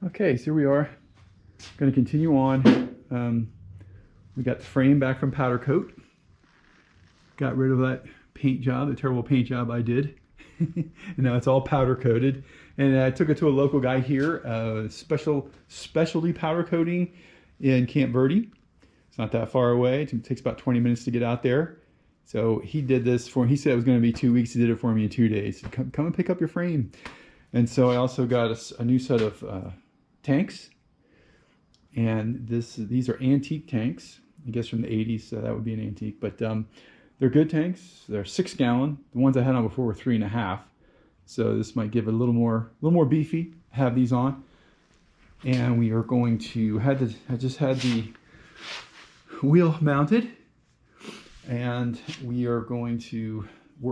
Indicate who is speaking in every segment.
Speaker 1: Okay, so here we are. Going to continue on. We got the frame back from powder coat. Got rid of that paint job, the terrible paint job I did. And now it's all powder coated. And I took it to a local guy here, specialty powder coating in Camp Verde. It's not that far away. It takes about 20 minutes to get out there. So he did this for me. He said it was going to be 2 weeks. He did it for me in 2 days. Come and pick up your frame. And so I also got a new set of tanks. And these are antique tanks, I guess from the 80s, so that would be an antique. But they're good tanks. They're 6 gallon. The ones I had on before were 3.5. So this might give it a little more beefy. Have these on. And we are going to I just had the wheel mounted, and we are going to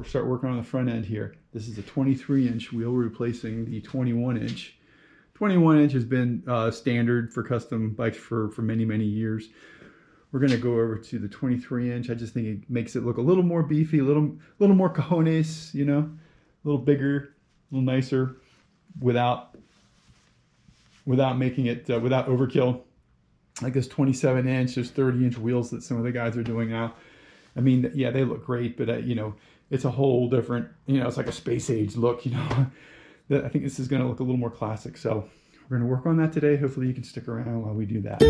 Speaker 1: start working on the front end here. This is a 23-inch wheel replacing the 21-inch. 21-inch has been standard for custom bikes for many years. We're going to go over to the 23-inch. I just think it makes it look a little more beefy, a little more cojones, you know, a little bigger, a little nicer, without making it without overkill. Like this 27-inch, there's 30-inch wheels that some of the guys are doing now. I mean, yeah, they look great, but you know, it's a whole different, you know, it's like a space age look, you know. I think this is going to look a little more classic. So we're going to work on that today. Hopefully you can stick around while we do that.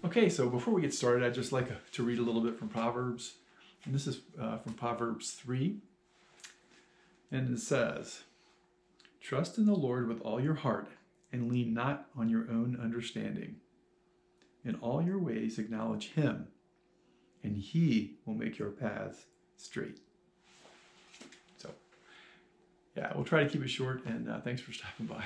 Speaker 1: Okay, so before we get started, I'd just like to read a little bit from Proverbs. And this is from Proverbs 3. And it says, "Trust in the Lord with all your heart, and lean not on your own understanding. In all your ways acknowledge him, and he will make your paths straight." So, yeah, we'll try to keep it short, and thanks for stopping by.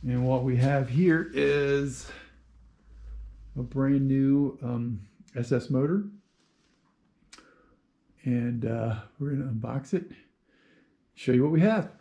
Speaker 1: And what we have here is a brand new SS motor. And we're going to unbox it, show you what we have.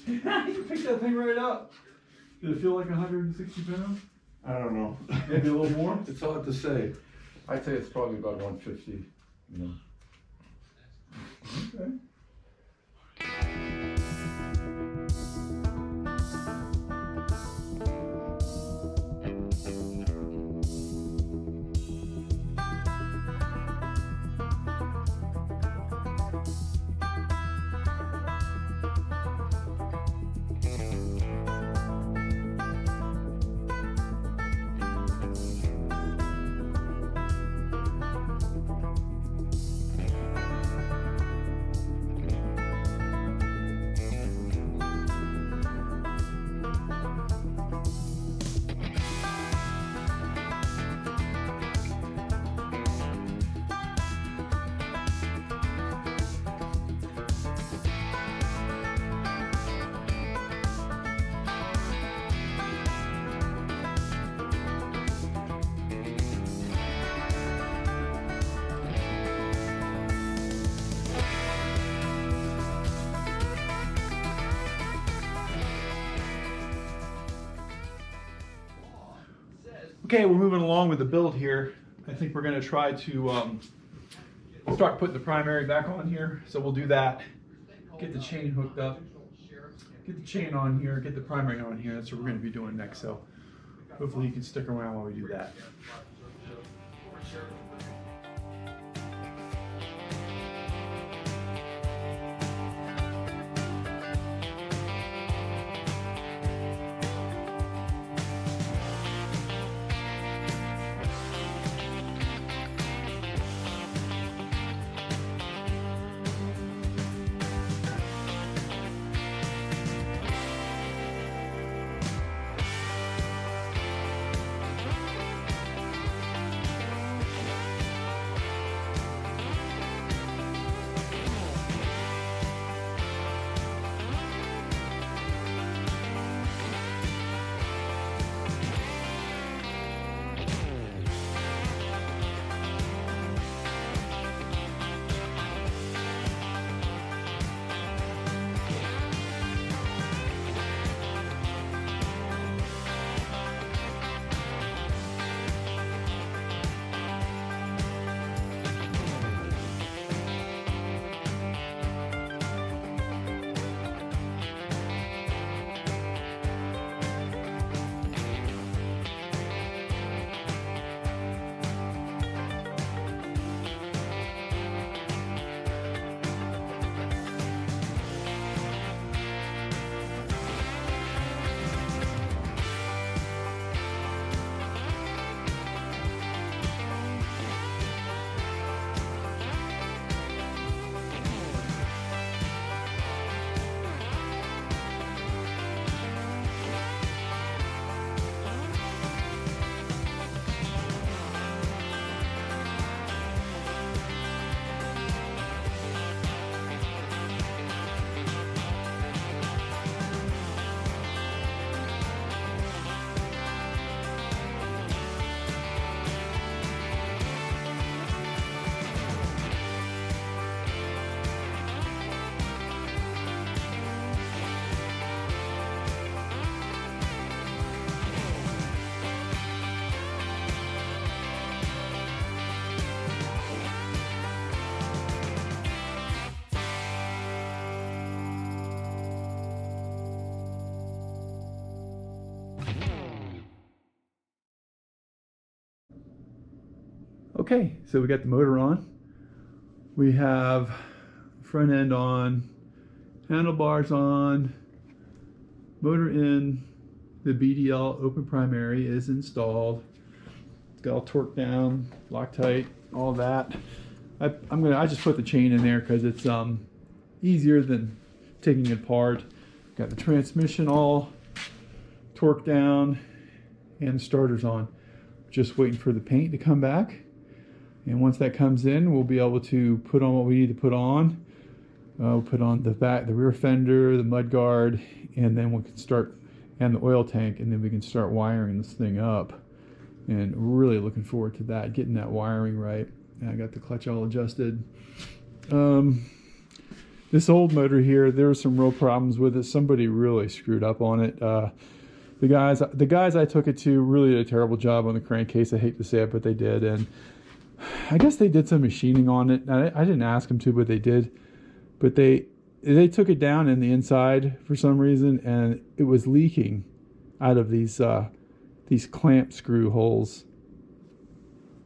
Speaker 1: You picked that thing right up. Did it feel like 160 pounds?
Speaker 2: I don't know.
Speaker 1: Maybe a little more?
Speaker 2: It's hard to say. I'd say it's probably about 150. You know.
Speaker 1: Okay. Okay, we're moving along with the build here. I think we're going to try to start putting the primary back on here. So we'll do that. Get the chain hooked up. Get the chain on here. Get the primary on here. That's what we're going to be doing next. So hopefully you can stick around while we do that. Okay, so we got the motor on. We have front end on, handlebars on, motor in, the BDL open primary is installed. It's got all torqued down, Loctite, all that. I just put the chain in there because it's easier than taking it apart. Got the transmission all torqued down and the starter's on. Just waiting for the paint to come back. And once that comes in, we'll be able to put on what we need to put on. We'll put on the rear fender, the mud guard, and then we can start, and the oil tank, and then we can start wiring this thing up. And really looking forward to that, getting that wiring right. And I got the clutch all adjusted. This old motor here, there were some real problems with it. Somebody really screwed up on it. The guys I took it to really did a terrible job on the crankcase. I hate to say it, but they did. And I guess they did some machining on it. I didn't ask them to, but they did. But they took it down in the inside for some reason, and it was leaking out of these clamp screw holes.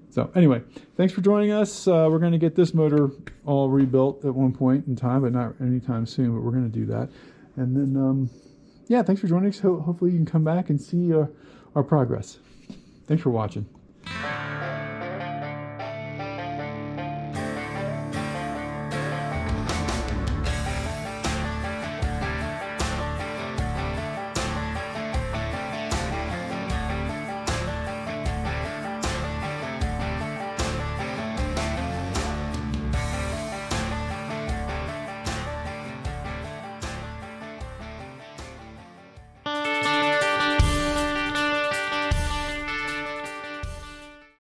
Speaker 1: So anyway, thanks for joining us. We're going to get this motor all rebuilt at one point in time, but not anytime soon, but we're going to do that. And then, yeah, thanks for joining us. Hopefully you can come back and see our progress. Thanks for watching.